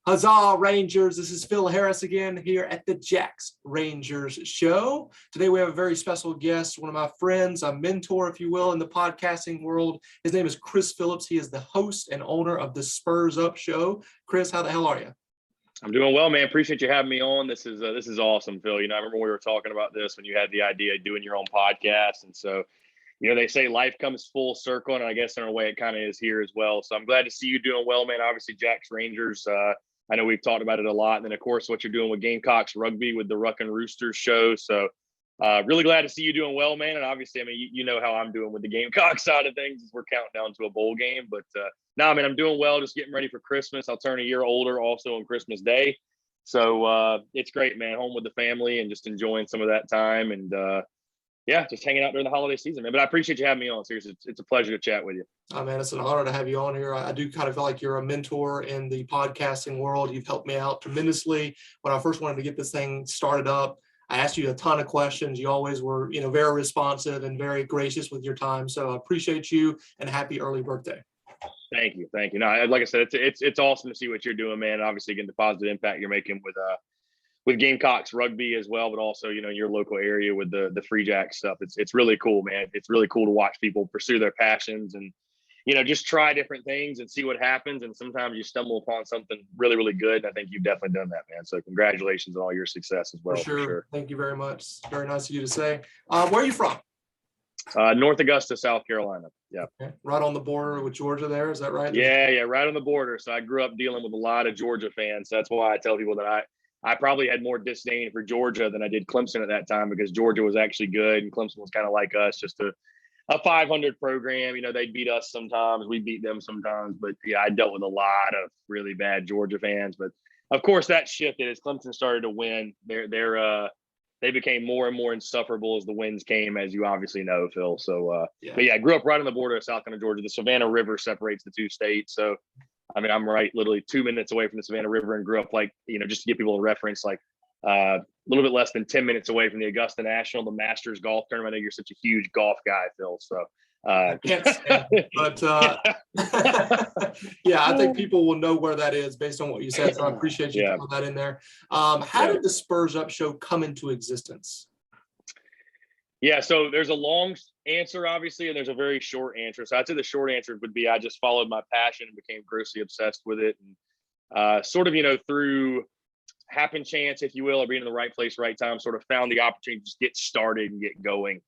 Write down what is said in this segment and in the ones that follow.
Huzzah, Rangers. This is Phil Harris again here at the Jacks Rangers show. Today we have a very special guest, one of my friends, a mentor, if you will, in the podcasting world. His name is Chris Phillips. He is the host and owner of the Spurs Up Show. Chris, how the hell are you? I'm doing well, man. Appreciate you having me on. This is awesome, Phil. You know, I remember we were talking about this when you had the idea of doing your own podcast. And so, you know, they say life comes full circle, and I guess in a way it kind of is here as well. So I'm glad to see you doing well, man. Obviously, Jacks Rangers. I know we've talked about it a lot. And then, of course, what you're doing with Gamecocks Rugby with the Ruck and Roosters show. So really glad to see you doing well, man. And obviously, I mean, you know how I'm doing with the Gamecock side of things as we're counting down to a bowl game. But no, I mean, I'm doing well, just getting ready for Christmas. I'll turn a year older also on Christmas Day. So it's great, man. Home with the family and just enjoying some of that time. And yeah, just hanging out during the holiday season, man. But I appreciate you having me on. Seriously, it's a pleasure to chat with you. Oh, man, it's an honor to have you on here. I do kind of feel like you're a mentor in the podcasting world. You've helped me out tremendously. When I first wanted to get this thing started up, I asked you a ton of questions. You always were, you know, very responsive and very gracious with your time. So I appreciate you, and happy early birthday. Thank you. No, like I said, it's awesome to see what you're doing, man. Obviously, getting the positive impact you're making with Gamecocks Rugby as well, but also, you know, your local area with the Free Jack stuff. It's really cool, man. It's really cool to watch people pursue their passions and, you know, just try different things and see what happens. And sometimes you stumble upon something really, really good. And I think you've definitely done that, man. So congratulations on all your success as well. For sure. Thank you very much. Very nice of you to say. Where are you from? North Augusta, South Carolina. Yeah. Okay. Right on the border with Georgia there. Is that right? Yeah. Right on the border. So I grew up dealing with a lot of Georgia fans. That's why I tell people that I probably had more disdain for Georgia than I did Clemson at that time, because Georgia was actually good and Clemson was kind of like us, just a 500 program. You know, they beat us sometimes, we beat them sometimes. But yeah, I dealt with a lot of really bad Georgia fans. But of course, that shifted as Clemson started to win. They became more and more insufferable as the wins came, as you obviously know, Phil. So, But yeah, I grew up right on the border of South Carolina, Georgia. The Savannah River separates the two states. So, I mean, I'm right literally 2 minutes away from the Savannah River, and grew up, like, you know, just to give people a reference, like a little bit less than 10 minutes away from the Augusta National, the Masters golf tournament. I know you're such a huge golf guy, Phil. So, I can't stand it, but yeah, I think people will know where that is based on what you said. So I appreciate you putting that in there. How did the Spurs Up Show come into existence? Yeah, so there's a long answer, obviously, and there's a very short answer. So I'd say the short answer would be I just followed my passion and became grossly obsessed with it. And sort of, you know, through happen chance, if you will, or being in the right place, right time, sort of found the opportunity to just get started and get going.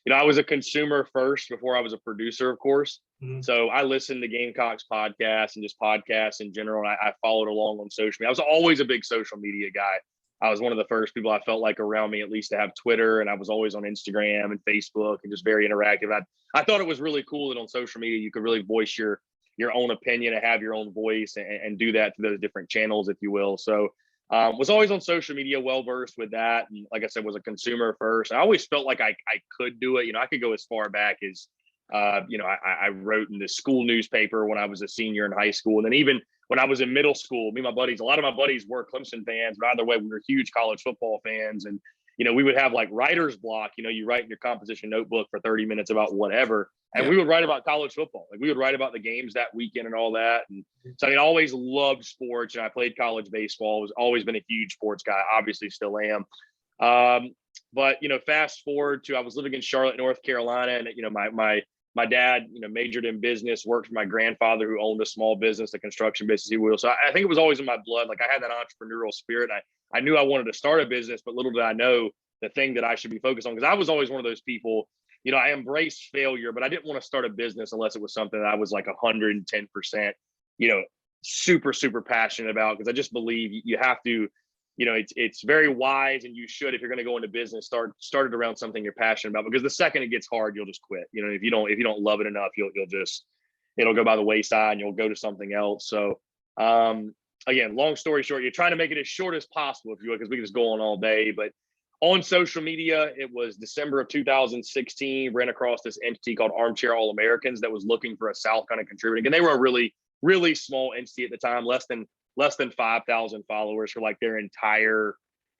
You know, I was a consumer first before I was a producer, of course. Mm-hmm. So I listened to Gamecocks podcasts and just podcasts in general. And I followed along on social media. I was always a big social media guy. I was one of the first people I felt like around me, at least, to have Twitter. And I was always on Instagram and Facebook and just very interactive. I thought it was really cool that on social media, you could really voice your own opinion and have your own voice and do that through those different channels, if you will. So was always on social media, well-versed with that. And like I said, was a consumer first. I always felt like I could do it. You know, I could go as far back as, you know, I wrote in the school newspaper when I was a senior in high school. And then even when I was in middle school, me and my buddies, a lot of my buddies were Clemson fans, but either way, we were huge college football fans. And, you know, we would have like writer's block. You know, you write in your composition notebook for 30 minutes about whatever. And we would write about college football. Like, we would write about the games that weekend and all that. And so, I mean, I always loved sports, and I played college baseball. Was always been a huge sports guy, obviously still am. But, you know, fast forward to, I was living in Charlotte, North Carolina. And, you know, my dad, you know, majored in business, worked for my grandfather who owned a small business, a construction business, if you will. So I think it was always in my blood. Like, I had that entrepreneurial spirit. I knew I wanted to start a business, but little did I know the thing that I should be focused on, because I was always one of those people, you know, I embraced failure, but I didn't want to start a business unless it was something that I was like 110%, you know, super, super passionate about. Because I just believe you have to, you know, it's very wise, and you should, if you're going to go into business, start it around something you're passionate about. Because the second it gets hard, you'll just quit. You know, if you don't love it enough, it'll go by the wayside and you'll go to something else. So, again, long story short, you're trying to make it as short as possible, if you will, because we can just go on all day. But on social media, it was December of 2016, ran across this entity called Armchair All-Americans that was looking for a South Carolina contributing. And they were a really, really small entity at the time, less than 5,000 followers for like their entire,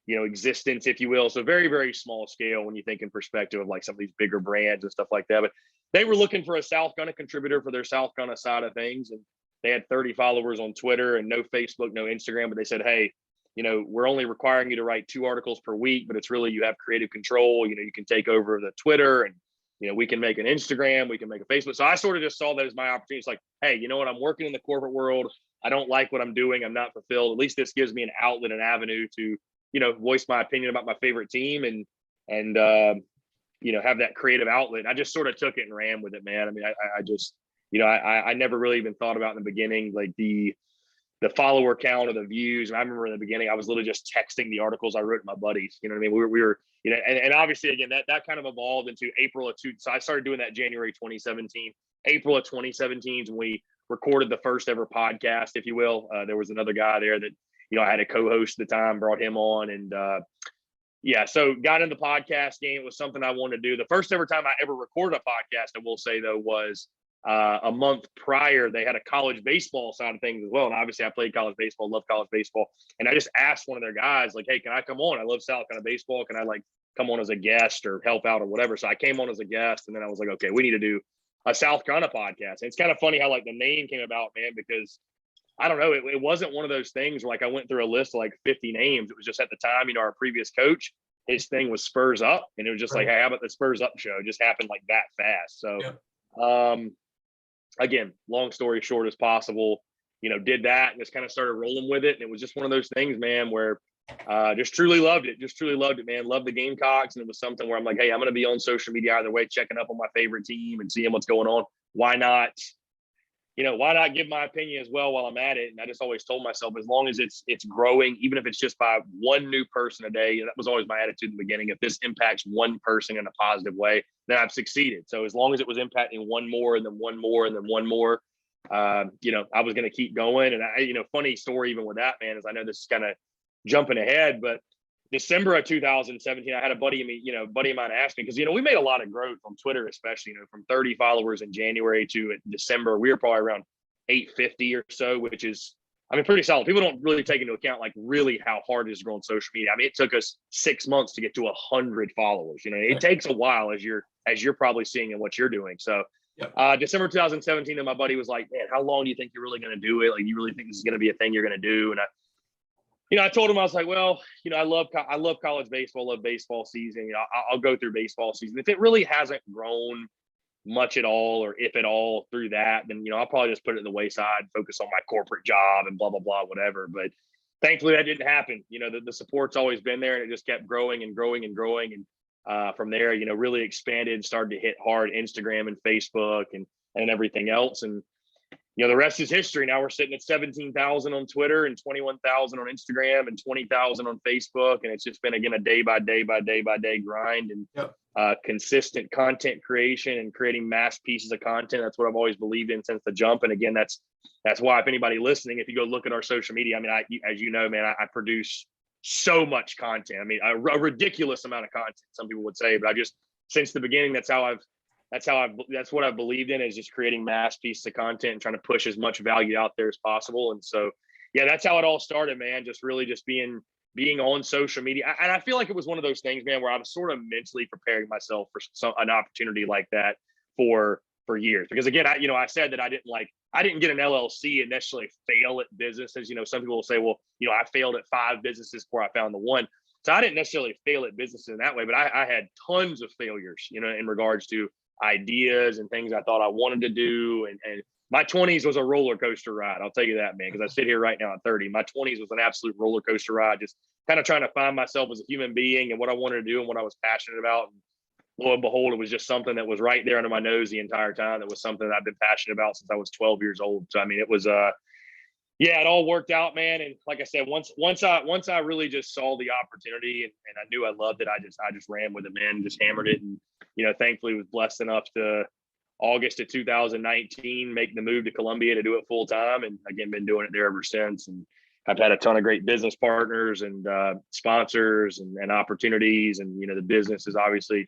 you know, existence, if you will. So very, very small scale when you think in perspective of like some of these bigger brands and stuff like that. But they were looking for a South Carolina contributor for their South Carolina side of things. And they had 30 followers on Twitter and no Facebook, no Instagram, but they said, hey, we're only requiring you to write 2 articles per week, but it's really, you have creative control. You can take over the Twitter, and, we can make an Instagram, we can make a Facebook. So I sort of just saw that as my opportunity. It's like, hey, you know what? I'm working in the corporate world. I don't like what I'm doing. I'm not fulfilled. At least this gives me an outlet, an avenue to, voice my opinion about my favorite team and have that creative outlet. I just sort of took it and ran with it, man. I mean, I just, I never really even thought about in the beginning, like the follower count or the views. And I remember in the beginning, I was literally just texting the articles I wrote to my buddies. You know what I mean? We were, and obviously again, that kind of evolved into April of so I started doing that January 2017. April of 2017 when we recorded the first ever podcast, if you will. There was another guy there that, I had a co-host at the time, brought him on, and so got in the podcast game. It was something I wanted to do. The first ever time I ever recorded a podcast, I will say though, was a month prior. They had a college baseball side of things as well. And obviously I played college baseball, love college baseball. And I just asked one of their guys, like, hey, can I come on? I love South Carolina baseball. Can I come on as a guest or help out or whatever? So I came on as a guest, and then I was like, okay, we need to do a South Carolina podcast. And it's kind of funny how the name came about, man, because I don't know, it wasn't one of those things where I went through a list of 50 names. It was just at the time, our previous coach, his thing was Spurs Up. And it was just like, hey, how about the Spurs Up show? It just happened that fast. So, again, long story short as possible, did that and just kind of started rolling with it. And it was just one of those things, man, where just truly loved it. Just truly loved it, man. Loved the Gamecocks. And it was something where I'm like, hey, I'm going to be on social media either way, checking up on my favorite team and seeing what's going on. Why not? Why not give my opinion as well while I'm at it? And I just always told myself, as long as it's growing, even if it's just by one new person a day, that was always my attitude in the beginning. If this impacts one person in a positive way, then I've succeeded. So as long as it was impacting one more and then one more and then one more, I was going to keep going. And funny story even with that, man, is I know this is kind of jumping ahead, but December of 2017, I had a buddy of mine asked me, because, we made a lot of growth on Twitter, especially, from 30 followers in January to December, we were probably around 850 or so, which is, pretty solid. People don't really take into account, really how hard it is to grow on social media. It took us 6 months to get to 100 followers. It takes a while, as you're probably seeing in what you're doing. So December 2017, and my buddy was like, man, how long do you think you're really going to do it? You really think this is going to be a thing you're going to do? And I told him, I was like, well, I love college baseball, love baseball season. I'll go through baseball season. If it really hasn't grown much at all, or if at all through that, then, I'll probably just put it in the wayside, focus on my corporate job and blah, blah, blah, whatever. But thankfully that didn't happen. The support's always been there, and it just kept growing and growing and growing. And from there, really expanded, started to hit hard Instagram and Facebook and everything else. And, the rest is history. Now we're sitting at 17,000 on Twitter and 21,000 on Instagram and 20,000 on Facebook. And it's just been, again, a day by day grind and consistent content creation and creating mass pieces of content. That's what I've always believed in since the jump. And again, that's why, if anybody listening, if you go look at our social media, as you know, man, I produce so much content. A ridiculous amount of content, some people would say, but I just, since the beginning, that's what I've believed in, is just creating mass pieces of content and trying to push as much value out there as possible. And so, that's how it all started, man. Just really just being on social media. And I feel like it was one of those things, man, where I was sort of mentally preparing myself for an opportunity like that for years. Because again, I said that I didn't get an LLC and necessarily fail at businesses. Some people will say, well, I failed at 5 businesses before I found the one. So I didn't necessarily fail at businesses in that way, but I had tons of failures, in regards to ideas and things I thought I wanted to do. And my 20s was a roller coaster ride. I'll tell you that, man, because I sit here right now at 30. My 20s was an absolute roller coaster ride, just kind of trying to find myself as a human being and what I wanted to do and what I was passionate about. And lo and behold, it was just something that was right there under my nose the entire time. That was something that I've been passionate about since I was 12 years old. So, it was, it all worked out, man. And like I said, once I really just saw the opportunity and I knew I loved it, I just ran with it, man, just hammered it. And, thankfully was blessed enough to August of 2019, make the move to Columbia to do it full time. And again, been doing it there ever since. And I've had a ton of great business partners and sponsors and opportunities. And, the business is obviously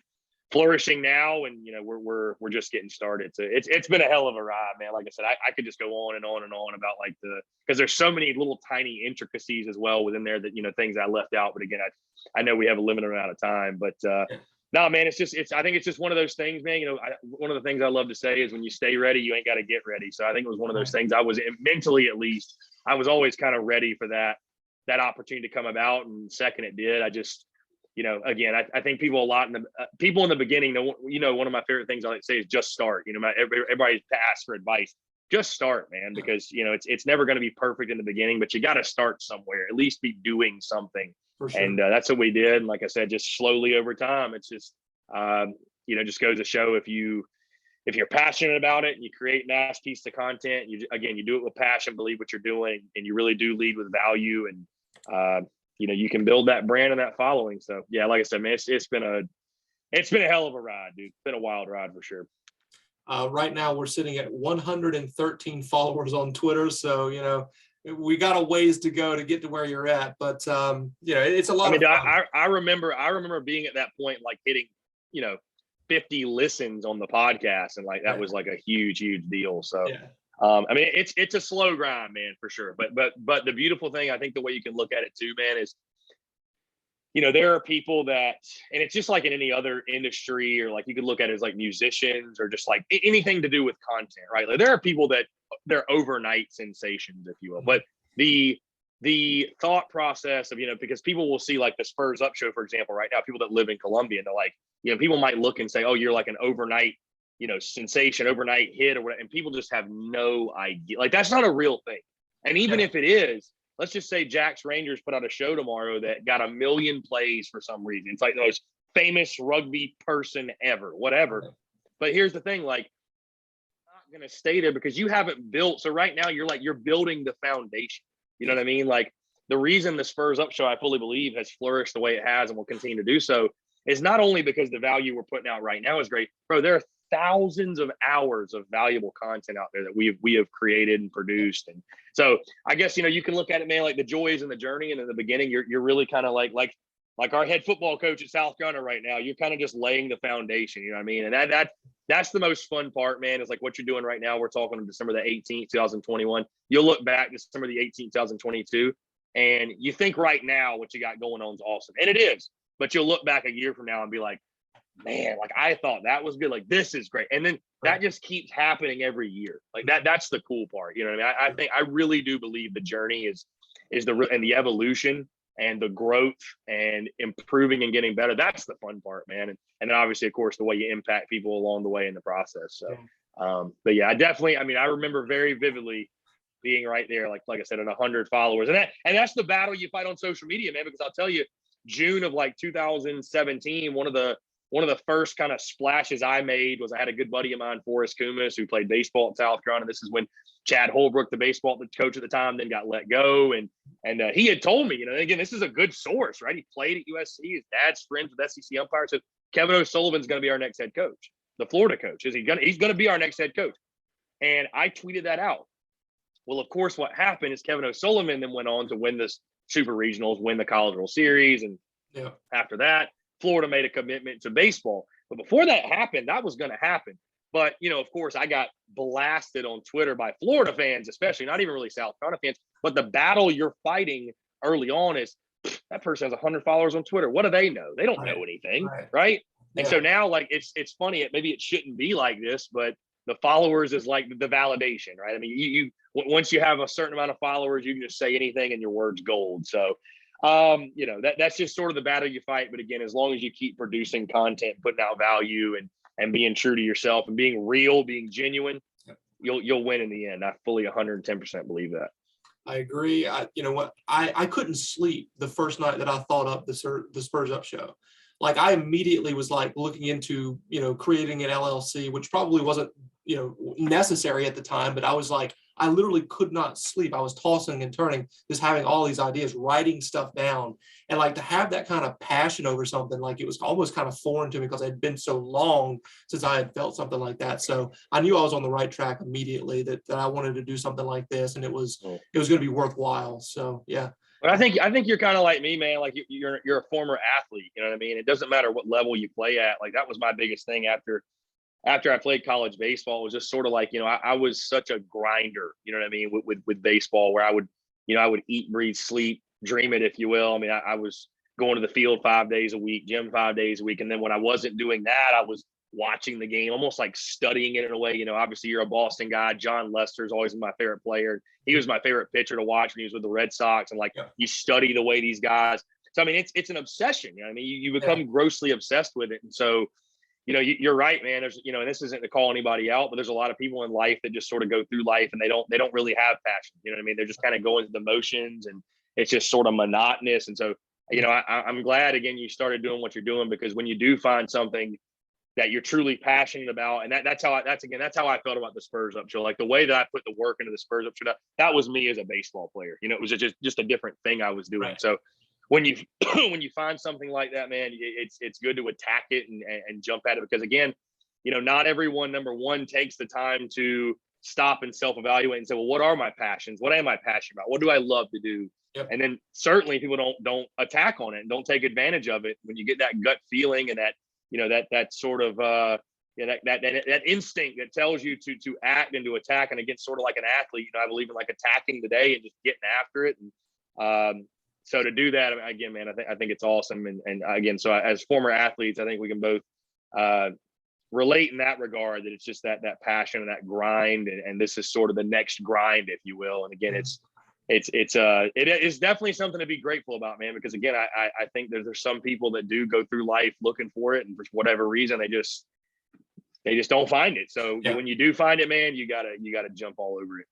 flourishing now, and we're just getting started. So it's been a hell of a ride, man. Like I said, I could just go on and on and on about because there's so many little tiny intricacies as well within there that things I left out. But again, I know we have a limited amount of time, but No, man, I think it's just one of those things, man. One of the things I love to say is when you stay ready, you ain't got to get ready. So I think it was one of those things I was mentally, at least, I was always kind of ready for that opportunity to come about. And second it did, I just, again, I think people in the beginning, one of my favorite things I like to say is just start. Everybody's asked for advice. Just start, man, because it's never going to be perfect in the beginning, but you got to start somewhere, at least be doing something. For sure. And that's what we did. And like I said, just slowly over time, it's just just goes to show if you're passionate about it and you create a nice piece of content, you do it with passion, believe what you're doing, and you really do lead with value, and you can build that brand and that following. So yeah, like I said, man, it's been a hell of a ride, dude. It's been a wild ride for sure. Right now we're sitting at 113 followers on Twitter. So, we got a ways to go to get to where you're at, but it's a lot of fun. I remember being at that point, like hitting, 50 listens on the podcast. And like, that was like a huge, huge deal. So, it's a slow grind, man, for sure. But the beautiful thing, I think the way you can look at it too, man, is, there are people that, and it's just like in any other industry, or like you could look at it as like musicians or just like anything to do with content, right? Like there are people that they're overnight sensations, if you will. But the thought process of, because people will see like the Spurs Up Show, for example, right now, people that live in Colombia, and they're like, people might look and say, oh, you're like an overnight, sensation, overnight hit or whatever. And people just have no idea. Like that's not a real thing. And even if it is, let's just say Jack's Rangers put out a show tomorrow that got 1 million plays for some reason. It's like the most famous rugby person ever, whatever. But here's the thing, like, not going to stay there because you haven't built. So right now you're building the foundation. You know what I mean? Like the reason the Spurs Up Show, I fully believe, has flourished the way it has and will continue to do so is not only because the value we're putting out right now is great, bro. There are thousands of hours of valuable content out there that we have created and produced. And so I guess, you can look at it, man, like the joy is in the journey. And in the beginning, you're really kind of like our head football coach at South Carolina right now, you're kind of just laying the foundation, you know what I mean? And that's the most fun part, man, is like what you're doing right now. We're talking on December the 18th, 2021. You'll look back December the 18th, 2022, and you think right now what you got going on is awesome. And it is, but you'll look back a year from now and be like, man, like I thought that was good. Like this is great. And then that just keeps happening every year. Like that's the cool part. You know what I mean? I really do believe the journey is the evolution and the growth and improving and getting better. That's the fun part, man. And then obviously, of course, the way you impact people along the way in the process. So, but yeah, I remember very vividly being right there, like I said, at 100 followers. And that's the battle you fight on social media, man, because I'll tell you, June of like 2017, one of the first kind of splashes I made was I had a good buddy of mine, Forrest Kumis, who played baseball at South Carolina. This is when Chad Holbrook, the baseball coach at the time, then got let go. And he had told me, again, this is a good source, right? He played at USC. His dad's friends with SEC umpires. So Kevin O'Sullivan's going to be our next head coach, the Florida coach. He's going to be our next head coach. And I tweeted that out. Well, of course, what happened is Kevin O'Sullivan then went on to win this Super Regionals, win the College World Series. And after that, Florida made a commitment to baseball. But before that happened, that was going to happen. But, of course, I got blasted on Twitter by Florida fans, especially, not even really South Carolina fans. But the battle you're fighting early on is that person has 100 followers on Twitter. What do they know? They don't know anything, right? And so now, like, it's funny. Maybe it shouldn't be like this, but the followers is like the validation, right? I mean, you once you have a certain amount of followers, you can just say anything and your word's gold. So, that's just sort of the battle you fight. But again, as long as you keep producing content, putting out value and being true to yourself and being real, being genuine, you'll win in the end. I fully 110% believe that. I agree. I couldn't sleep the first night that I thought up the Spurs Up Show. Like I immediately was like looking into, creating an LLC, which probably wasn't, necessary at the time, but I was like, I literally could not sleep. I was tossing and turning, just having all these ideas, writing stuff down. And like to have that kind of passion over something, like it was almost kind of foreign to me because it had been so long since I had felt something like that. So I knew I was on the right track immediately, that I wanted to do something like this, and it was going to be worthwhile. So, yeah. But I think you're kind of like me, man. Like you're a former athlete. You know what I mean? It doesn't matter what level you play at. Like that was my biggest thing after I played college baseball. It was just sort of like, I was such a grinder, you know what I mean, with baseball, where I would eat, breathe, sleep, dream it, if you will. I mean, I was going to the field 5 days a week, gym 5 days a week. And then when I wasn't doing that, I was watching the game, almost like studying it in a way. You know, obviously you're a Boston guy. John Lester's always my favorite player. He was my favorite pitcher to watch when he was with the Red Sox. And like, you study the way these guys. So, I mean, it's an obsession. You know what I mean? You become grossly obsessed with it. And so, you know, you're right, man. There's, you know, and this isn't to call anybody out, but there's a lot of people in life that just sort of go through life and they don't really have passion. You know what I mean? They're just kind of going through the motions and it's just sort of monotonous. And so, you know, I'm glad, again, you started doing what you're doing, because when you do find something that you're truly passionate about, and that's how I felt about the Spurs Up Show. Like the way that I put the work into the Spurs Up Show, that was me as a baseball player. You know, it was just a different thing I was doing. Right. So when you when you find something like that, man, it's good to attack it and jump at it, because again, you know, not everyone, number one, takes the time to stop and self-evaluate and say, well, what are my passions? What am I passionate about? What do I love to do? Yep. And then certainly people don't attack on it and don't take advantage of it. When you get that gut feeling and that, you know, that sort of that instinct that tells you to act and to attack, and against sort of like an athlete, you know, I believe in like attacking the day and just getting after it. And so to do that, again, man, I think it's awesome. And again, so as former athletes, I think we can both relate in that regard, that it's just that passion and that grind, and this is sort of the next grind, if you will. And again, it is definitely something to be grateful about, man, because again, I think there's some people that do go through life looking for it, and for whatever reason they just don't find it. So when you do find it, man, you gotta jump all over it.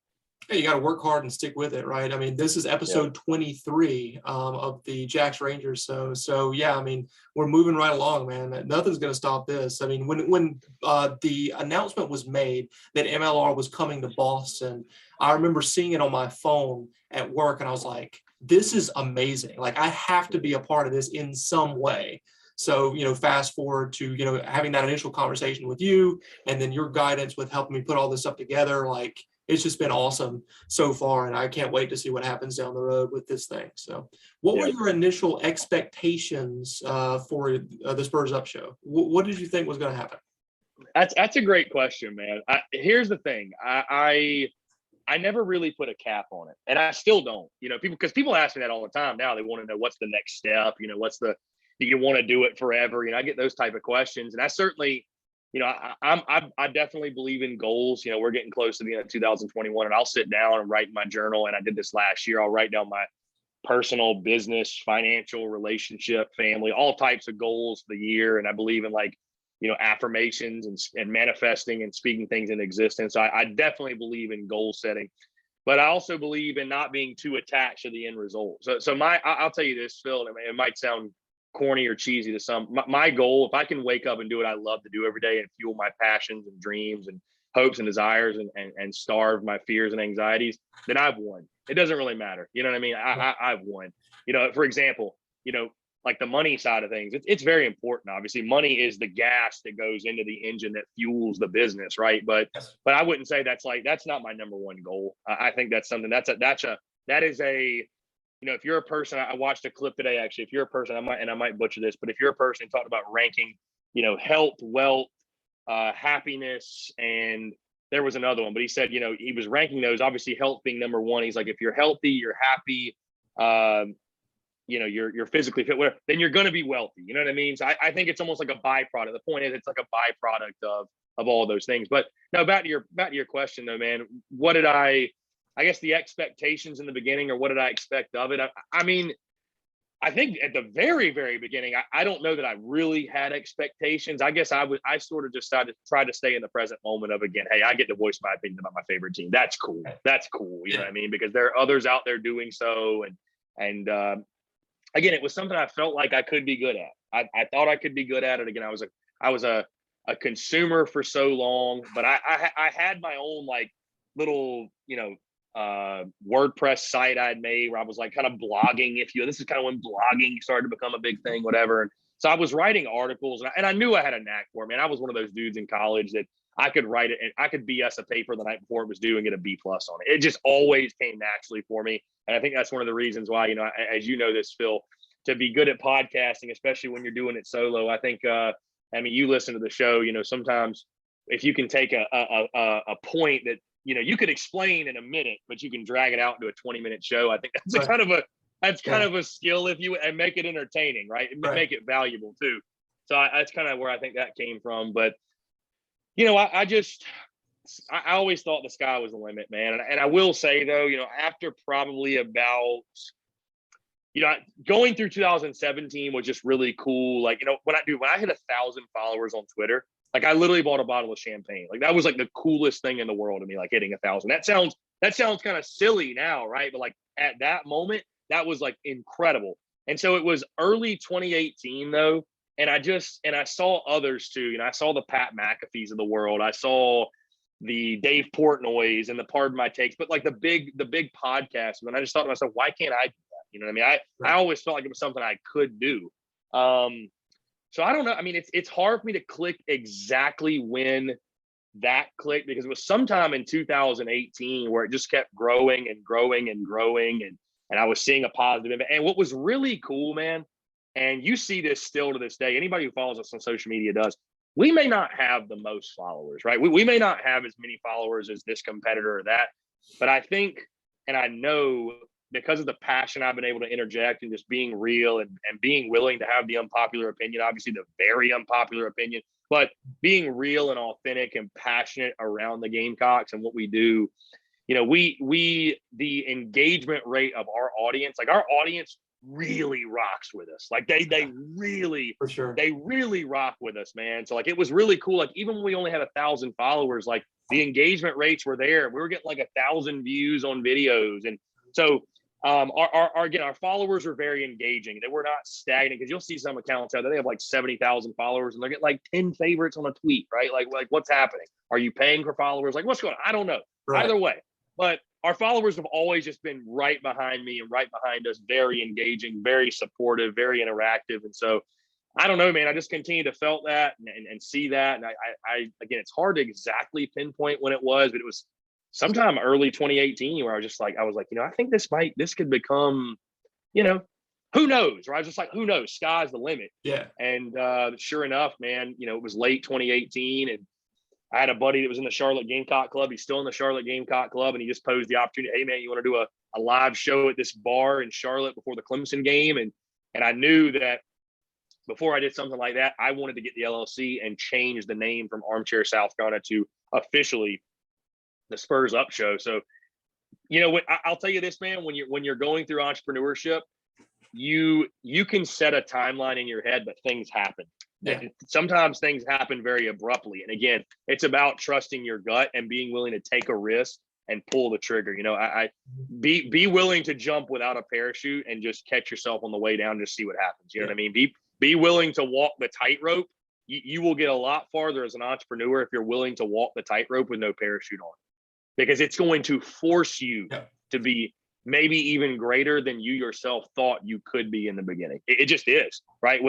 Yeah, you got to work hard and stick with it, right? I mean, this is episode 23 of the Jacks Rangers. So yeah, I mean, we're moving right along, man. Nothing's going to stop this. I mean, when the announcement was made that MLR was coming to Boston, I remember seeing it on my phone at work, and I was like, this is amazing. Like, I have to be a part of this in some way. So, you know, fast forward to, you know, having that initial conversation with you, and then your guidance with helping me put all this stuff together. Like, it's just been awesome so far, and I can't wait to see what happens down the road with this thing. So what were your initial expectations for the Spurs Up Show? What did you think was going to happen? That's a great question, man. Here's the thing. I never really put a cap on it, and I still don't, you know, because people ask me that all the time now. They want to know, what's the next step? You know, do you want to do it forever? You know, I get those type of questions, and I certainly, you know, I definitely believe in goals. You know, we're getting close to the end of 2021, and I'll sit down and write in my journal. And I did this last year. I'll write down my personal, business, financial, relationship, family, all types of goals for the year. And I believe in, like, you know, affirmations and manifesting and speaking things into existence. I definitely believe in goal setting, but I also believe in not being too attached to the end result. So I'll tell you this, Phil, it might sound corny or cheesy to some. My goal, if I can wake up and do what I love to do every day and fuel my passions and dreams and hopes and desires and starve my fears and anxieties, then I've won. It doesn't really matter. You know what I mean? I've won. You know, for example, you know, like the money side of things, it's very important. Obviously, money is the gas that goes into the engine that fuels the business, right? But I wouldn't say that's not my number one goal. I think that's something that is a you know, if you're a person, I watched a clip today, actually, if you're a person, I might butcher this, but if you're a person talking about ranking, you know, health, wealth, happiness, and there was another one, but he said, you know, he was ranking those, obviously health being number one. He's like, if you're healthy, you're happy, you know, you're physically fit, whatever, then you're going to be wealthy. You know what I mean? So I think it's almost like a byproduct. The point is, it's like a byproduct of all of those things. But no, back to your question though, man, what did I guess the expectations in the beginning, or what did I expect of it? I mean, I think at the very, very beginning, I don't know that I really had expectations. I guess I sort of just tried to stay in the present moment of, again, hey, I get to voice my opinion about my favorite team. That's cool. That's cool. You know what I mean? Because there are others out there doing so. And again, it was something I felt like I could be good at. I thought I could be good at it. Again, I was a consumer for so long, but I had my own like little, you know, WordPress site I'd made where I was like kind of blogging, this is kind of when blogging started to become a big thing, whatever. And so I was writing articles, and I knew I had a knack for it, man. I was one of those dudes in college that I could write it, and I could BS a paper the night before it was due and get a B+ on it. It just always came naturally for me. And I think that's one of the reasons why, you know, as you know this, Phil, to be good at podcasting, especially when you're doing it solo, I think, I mean, you listen to the show, you know, sometimes if you can take a point that, you know, you could explain in a minute, but you can drag it out into a 20-minute show. I think that's that's kind of a skill if you, and make it entertaining, right? And make it valuable too. So that's kind of where I think that came from. But, you know, I always thought the sky was the limit, man. And I will say though, you know, after probably about, you know, going through 2017 was just really cool. Like, you know, when I hit 1,000 followers on Twitter, like I literally bought a bottle of champagne. Like that was like the coolest thing in the world to me, like hitting 1,000. That sounds kind of silly now, right? But like at that moment, that was like incredible. And so it was early 2018 though. And I saw others too. You know, I saw the Pat McAfees of the world. I saw the Dave Portnoy's and the Pardon My Takes, but like the big podcasts. And I just thought to myself, why can't I do that? You know what I mean? I always felt like it was something I could do. So I don't know. I mean, it's hard for me to click exactly when that clicked, because it was sometime in 2018 where it just kept growing and growing and growing. And I was seeing a positive impact. And what was really cool, man, and you see this still to this day, anybody who follows us on social media does, we may not have the most followers, right? We may not have as many followers as this competitor or that, but I think, and I know, because of the passion I've been able to interject and just being real and being willing to have the unpopular opinion, obviously the very unpopular opinion, but being real and authentic and passionate around the Gamecocks and what we do, you know, the engagement rate of our audience, like our audience really rocks with us. Like they really, for sure, they really rock with us, man. So like, it was really cool. Like even when we only had 1,000 followers, like the engagement rates were there. We were getting like 1,000 views on videos. And so our followers are very engaging. They were not stagnant, because you'll see some accounts out there, they have like 70,000 followers and they get like 10 favorites on a tweet, right? Like what's happening? Are you paying for followers? Like what's going on? I don't know. Either way, but our followers have always just been right behind me and right behind us, very engaging, very supportive, very interactive. And so I don't know, man, I just continue to felt that and see that. And I again, it's hard to exactly pinpoint when it was, but it was sometime early 2018 where I was like, you know, I think this could become, you know, who knows, right? I was just like, who knows? Sky's the limit. Yeah. And sure enough, man, you know, it was late 2018 and I had a buddy that was in the Charlotte Gamecock Club. He's still in the Charlotte Gamecock Club, and he just posed the opportunity. Hey, man, you want to do a live show at this bar in Charlotte before the Clemson game? And I knew that before I did something like that, I wanted to get the LLC and change the name from Armchair South Carolina to officially the Spurs Up Show. So, you know, I'll tell you this, man, when you're going through entrepreneurship, you can set a timeline in your head, but things happen. Yeah. And sometimes things happen very abruptly. And again, it's about trusting your gut and being willing to take a risk and pull the trigger. You know, be willing to jump without a parachute and just catch yourself on the way down, just see what happens. You know what I mean? Be willing to walk the tightrope. You will get a lot farther as an entrepreneur if you're willing to walk the tightrope with no parachute on, because it's going to force you to be maybe even greater than you yourself thought you could be in the beginning. It just is, right?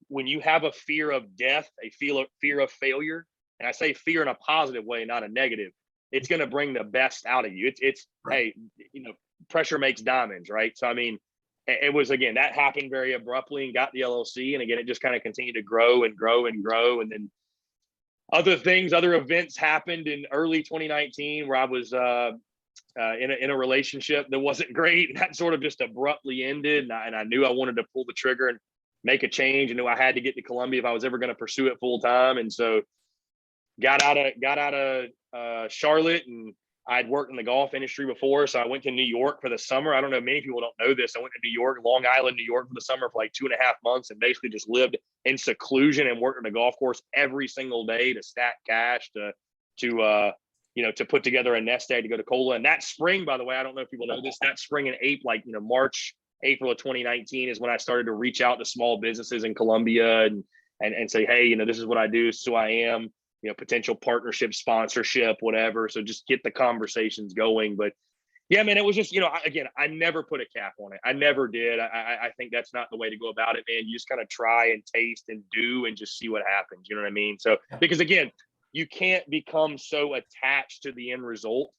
When you have a fear of death, a fear of failure, and I say fear in a positive way, not a negative, it's going to bring the best out of you. It's hey, you know, pressure makes diamonds, right? So, I mean, it was, again, that happened very abruptly and got the LLC. And again, it just kind of continued to grow and grow and grow. And then other events happened in early 2019 where I was in a relationship that wasn't great. And that sort of just abruptly ended. And I knew I wanted to pull the trigger and make a change. I knew I had to get to Columbia if I was ever going to pursue it full time. And so got out of Charlotte, and I'd worked in the golf industry before. So I went to New York for the summer. I don't know, many people don't know this. I went to New York, Long Island, New York for the summer for like 2.5 months, and basically just lived in seclusion and worked on the golf course every single day to stack cash, to put together a nest egg to go to Cola. And that spring, by the way, I don't know if people know this, that spring in April of 2019 is when I started to reach out to small businesses in Columbia and say, hey, you know, this is what I do. So I am, you know, potential partnership, sponsorship, whatever. So just get the conversations going. But yeah, man, it was just, you know, I never put a cap on it. I never did. I think that's not the way to go about it, man. You just kind of try and taste and do and just see what happens. You know what I mean? So, because again, you can't become so attached to the end result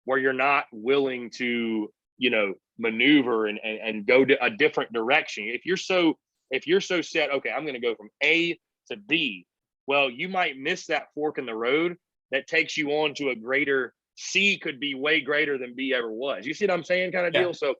where you're not willing to, you know, maneuver and go to a different direction. If you're so set, okay, I'm going to go from A to B. Well, you might miss that fork in the road that takes you on to a greater C. Could be way greater than B ever was. You see what I'm saying, kind of deal? So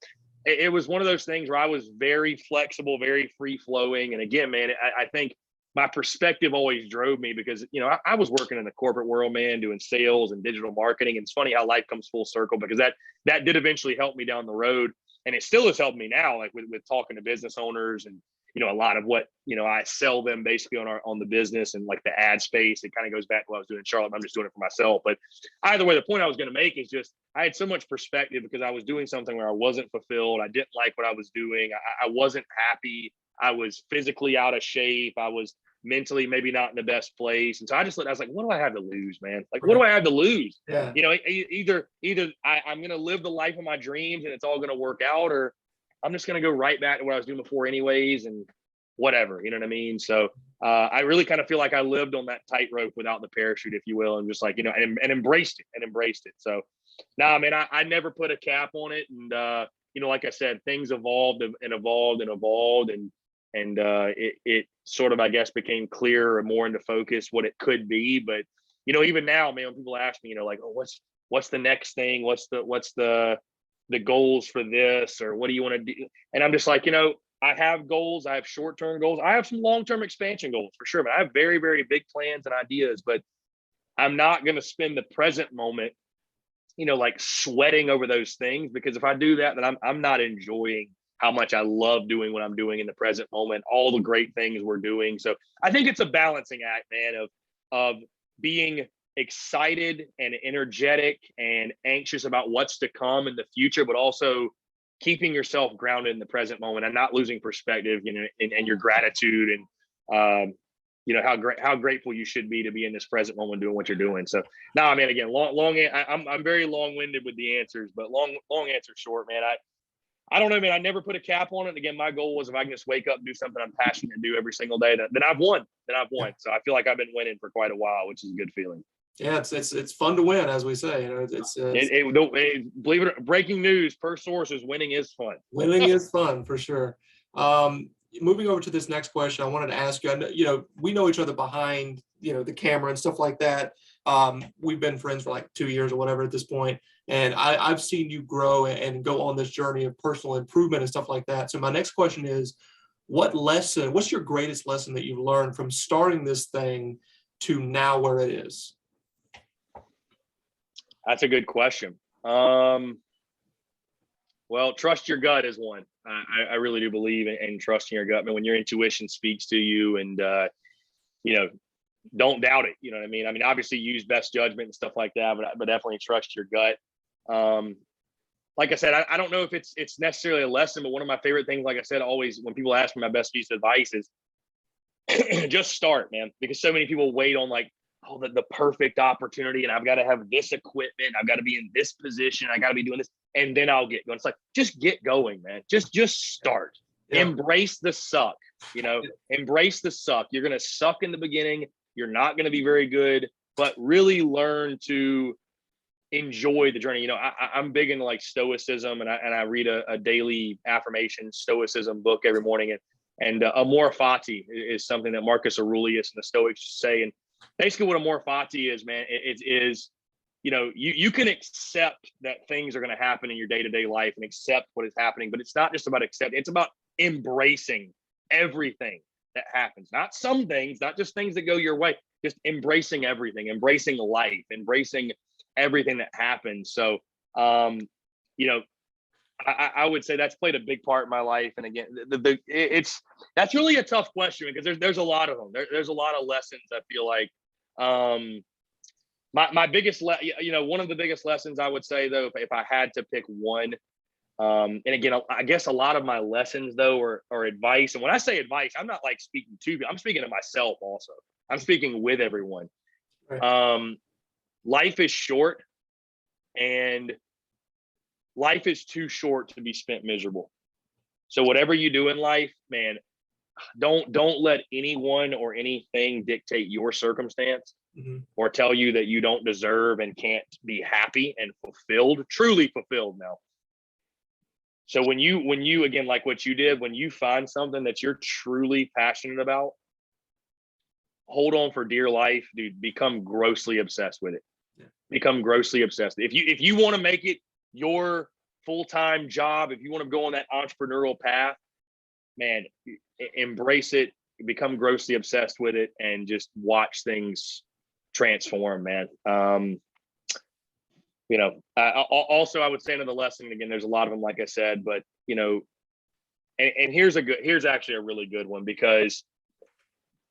it was one of those things where I was very flexible, very free flowing. And again, man, I think my perspective always drove me because, you know, I was working in the corporate world, man, doing sales and digital marketing. And it's funny how life comes full circle, because that did eventually help me down the road. And it still has helped me now, like with talking to business owners and, you know, a lot of what, you know, I sell them basically on the business and like the ad space. It kind of goes back to what I was doing in Charlotte. I'm just doing it for myself. But either way, the point I was going to make is just, I had so much perspective because I was doing something where I wasn't fulfilled. I didn't like what I was doing. I wasn't happy. I was physically out of shape. I was mentally maybe not in the best place. And so I was like, what do I have to lose, man? Like, what do I have to lose? Yeah. You know, either I'm going to live the life of my dreams and it's all going to work out, or I'm just going to go right back to what I was doing before anyways, and whatever, you know what I mean? So I really kind of feel like I lived on that tightrope without the parachute, if you will, and just like, you know, and embraced it. So nah, man, I never put a cap on it. And, you know, like I said, things evolved and evolved and evolved. And it sort of, I guess, became clearer and more into focus what it could be. But, you know, even now, man, when people ask me, you know, like, oh, what's the next thing? What's the goals for this, or what do you want to do? And I'm just like, you know, I have goals. I have short-term goals. I have some long-term expansion goals for sure, but I have very, very big plans and ideas, but I'm not going to spend the present moment, you know, like sweating over those things, because if I do that, then I'm not enjoying how much I love doing what I'm doing in the present moment, all the great things we're doing. So I think it's a balancing act, man, of being excited and energetic and anxious about what's to come in the future, but also keeping yourself grounded in the present moment and not losing perspective, you know, and your gratitude and, you know, how grateful you should be to be in this present moment doing what you're doing. So now, I mean, again, I'm very long-winded with the answers, but long answer short, man. I don't know, man. I never put a cap on it. And again, my goal was if I can just wake up and do something I'm passionate to do every single day, then I've won. So I feel like I've been winning for quite a while, which is a good feeling. Yeah, it's fun to win, as we say. You know, believe it or not, breaking news per source is winning is fun. Winning is fun for sure. Moving over to this next question, I wanted to ask you. I know, you know, we know each other behind, you know, the camera and stuff like that. We've been friends for like 2 years or whatever at this point, and I've seen you grow and go on this journey of personal improvement and stuff like that. So my next question is, what's your greatest lesson that you've learned from starting this thing to now where it is? That's a good question. Well, trust your gut is one. I really do believe in trusting your gut. I mean, when your intuition speaks to you, and you know, don't doubt it. You know what I mean? I mean, obviously use best judgment and stuff like that, but definitely trust your gut. Like I said, I don't know if it's necessarily a lesson, but one of my favorite things, like I said, always when people ask me my best piece of advice is just start, man. Because so many people wait on like, oh, the perfect opportunity, and I've got to have this equipment, I've got to be in this position, I got to be doing this, and then I'll get going. It's like, just get going, man. Just start. Yeah. Embrace the suck, you know, embrace the suck. You're going to suck in the beginning. You're not going to be very good, but really learn to enjoy the journey. You know, I'm big into like stoicism, and I read a daily affirmation stoicism book every morning, and amor fati is something that Marcus Aurelius and the Stoics say. And basically what amor fati is, man, it is, you know, you can accept that things are going to happen in your day-to-day life and accept what is happening, but it's not just about accepting, it's about embracing everything that happens. Not some things, not just things that go your way, just embracing everything, embracing life, embracing everything that happens. So, you know, I would say that's played a big part in my life. And again, that's really a tough question, because there's a lot of them. There's a lot of lessons. I feel like my biggest, you know, one of the biggest lessons I would say though, if I had to pick one, and again, I guess a lot of my lessons though are advice. And when I say advice, I'm not like speaking to you, I'm speaking to myself also. I'm speaking with everyone. Right. Life is short, and life is too short to be spent miserable. So whatever you do in life, man, don't let anyone or anything dictate your circumstance, or tell you that you don't deserve and can't be happy and fulfilled, truly fulfilled now. So when you again, like what you did, when you find something that you're truly passionate about, hold on for dear life, dude. Become grossly obsessed with it. Yeah. Become grossly obsessed. If you want to make it your full-time job, if you want to go on that entrepreneurial path, man, embrace it, become grossly obsessed with it, and just watch things transform, man. Also I would say another lesson, again, there's a lot of them, like I said, but and here's actually a really good one, because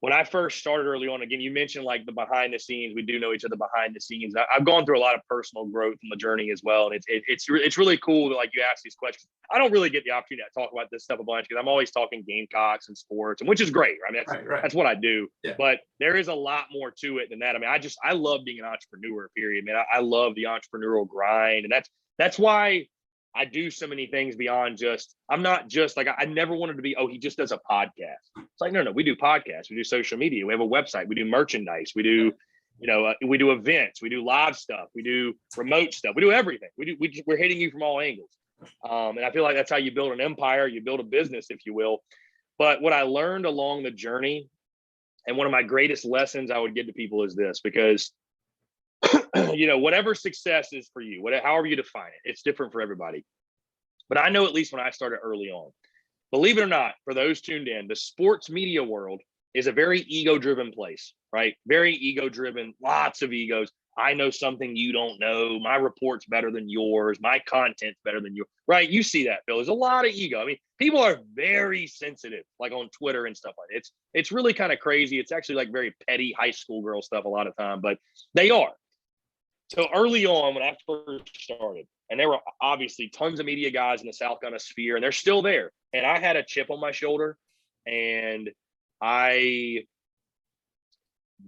when I first started early on, again, you mentioned like the behind the scenes, we do know each other behind the scenes. I've gone through a lot of personal growth in the journey as well. And it's really cool that like you ask these questions. I don't really get the opportunity to talk about this stuff a bunch because I'm always talking Gamecocks and sports, and which is great. I mean, that's what I do. Yeah. But there is a lot more to it than that. I mean, I love being an entrepreneur, period, man. I love the entrepreneurial grind. And that's why I do so many things beyond just, I'm not just like, I never wanted to be, oh, he just does a podcast. It's like, no, we do podcasts. We do social media. We have a website. We do merchandise. We do, we do events. We do live stuff. We do remote stuff. We do everything. We're hitting you from all angles. And I feel like that's how you build an empire. You build a business, if you will. But what I learned along the journey, and one of my greatest lessons I would give to people is this, because whatever success is for you, however you define it, it's different for everybody. But I know, at least when I started early on, believe it or not, for those tuned in, the sports media world is a very ego-driven place, right? Very ego-driven, lots of egos. I know something you don't know. My report's better than yours. My content's better than yours, right? You see that, Phil. There's a lot of ego. I mean, people are very sensitive, like on Twitter and stuff like that. It's really kind of crazy. It's actually like very petty high school girl stuff a lot of time, but they are. So early on, when I first started, and there were obviously tons of media guys in the South Carolina sphere, and they're still there. And I had a chip on my shoulder, and I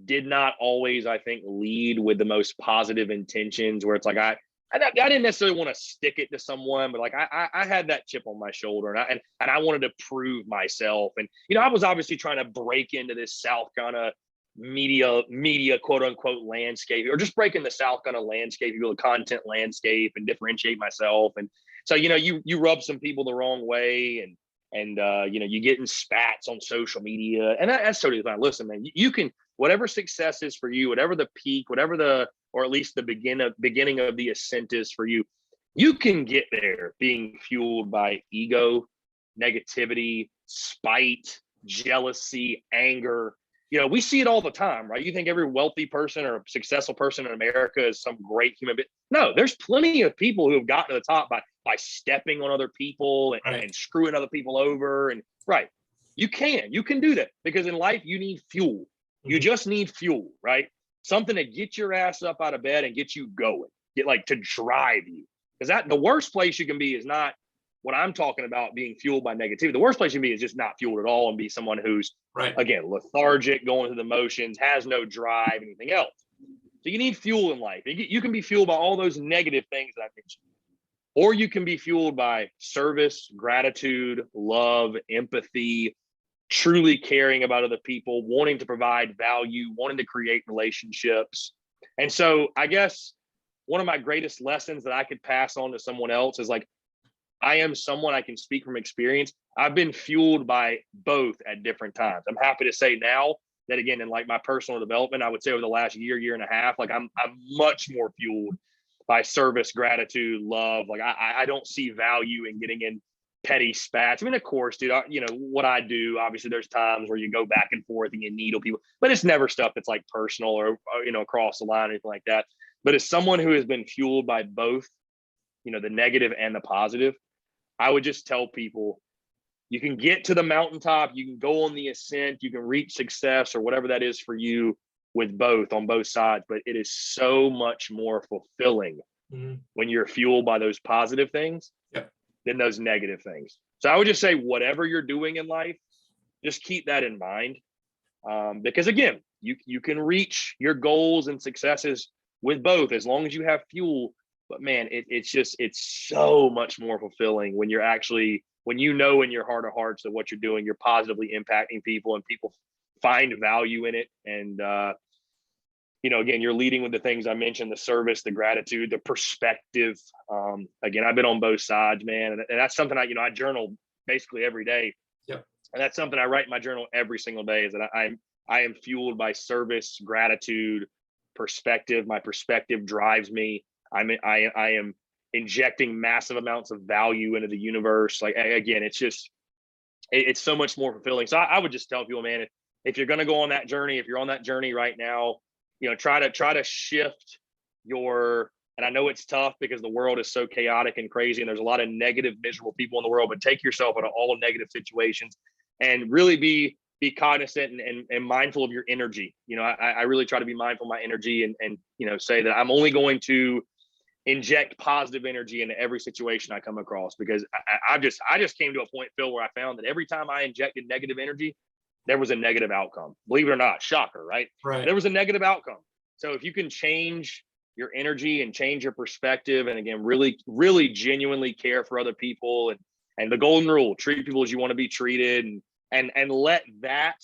did not always, I think, lead with the most positive intentions, where it's like I didn't necessarily want to stick it to someone, but like I had that chip on my shoulder, and I wanted to prove myself. And I was obviously trying to break into this South Carolina media quote unquote landscape, or just break in the South Carolina landscape, you build a content landscape and differentiate myself. And so you rub some people the wrong way, and you get in spats on social media, and that's totally fine. Listen, man, you can, whatever success is for you, whatever the peak, whatever or at least the beginning of the ascent is for you, you can get there being fueled by ego, negativity, spite, jealousy, anger. We see it all the time, right? You think every wealthy person or successful person in America is some great human being. No, there's plenty of people who have gotten to the top by stepping on other people and screwing other people over. And you can do that, because in life you need fuel. You just need fuel, right? Something to get your ass up out of bed and get you going, to drive you. Because the worst place you can be is not what I'm talking about, being fueled by negativity. The worst place you can be is just not fueled at all, and be someone who's, again, lethargic, going through the motions, has no drive, anything else. So you need fuel in life. You can be fueled by all those negative things that I mentioned, or you can be fueled by service, gratitude, love, empathy, truly caring about other people, wanting to provide value, wanting to create relationships. And so I guess one of my greatest lessons that I could pass on to someone else is like, I am someone, I can speak from experience. I've been fueled by both at different times. I'm happy to say now that, again, in like my personal development, I would say over the last year and a half, like I'm much more fueled by service, gratitude, love. Like I don't see value in getting in petty spats. I mean, of course, dude, what I do, obviously there's times where you go back and forth and you needle people, but it's never stuff that's like personal or across the line or anything like that. But as someone who has been fueled by both, the negative and the positive, I would just tell people, you can get to the mountaintop, you can go on the ascent, you can reach success or whatever that is for you with both, on both sides. But it is so much more fulfilling when you're fueled by those positive things than those negative things. So I would just say, whatever you're doing in life, just keep that in mind. Because again, you can reach your goals and successes with both, as long as you have fuel. But man, it's so much more fulfilling when you're actually, when in your heart of hearts that what you're doing, you're positively impacting people and people find value in it. And, again, you're leading with the things I mentioned, the service, the gratitude, the perspective. Again, I've been on both sides, man. And that's something I journal basically every day. Yep. And that's something I write in my journal every single day, is that I am fueled by service, gratitude, perspective. My perspective drives me. I am injecting massive amounts of value into the universe. Like, again, it's so much more fulfilling. So I would just tell people, man, if you're going to go on that journey, if you're on that journey right now, try to shift and I know it's tough because the world is so chaotic and crazy, and there's a lot of negative, miserable people in the world, but take yourself out of all negative situations and really be cognizant and mindful of your energy. I really try to be mindful of my energy and say that I'm only going to inject positive energy into every situation I come across, because I just came to a point, Phil, where I found that every time I injected negative energy, there was a negative outcome. Believe it or not, shocker, right? Right. There was a negative outcome. So if you can change your energy and change your perspective, and again, really, really genuinely care for other people, and the golden rule, treat people as you want to be treated, and let that